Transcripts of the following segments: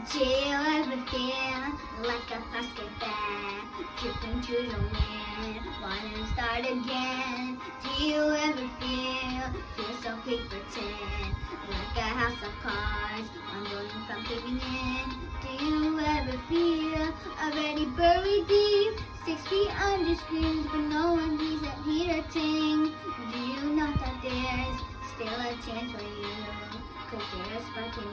Do you ever feel like a plastic bag dripping through the wind, wanna start again? Do you ever feel so paper thin, like a house of cards, unwilling from caving in? Do you ever feel already buried deep, 6 feet under screens, but no one needs that heater ting? Do you know that there's still a chance for you? 'Cause there's a spark in you.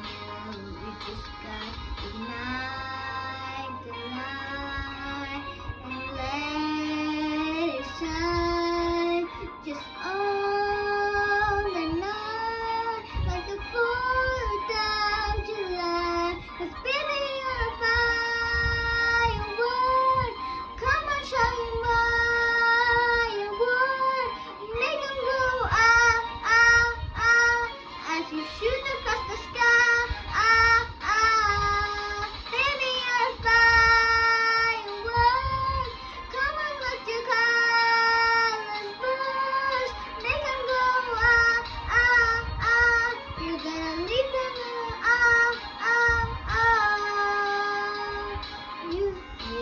You just gotta ignite the light and let it shine. Just on the night, like the 4th of July. 'Cause baby, you're a firework. Come on, shine firework. Make 'em go ah, ah, ah, as you shoot across the sky. Ah, ah, baby, you're a firework. Come on, let your colors burst. Make 'em go ah, ah, ah. You're gonna leave them ah, ah, ah. You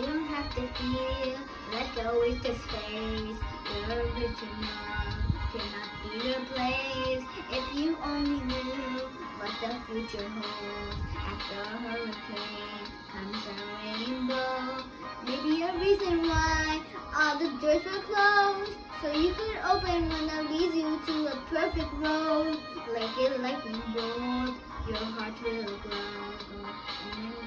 don't have to feel like a waste of space. You're original, cannot be replaced. If you only knew what the future holds. After a hurricane comes a rainbow. Maybe a reason why all the doors were closed, so you could open one that leads you to a perfect road. Like a lightning bolt, your heart will glow. And then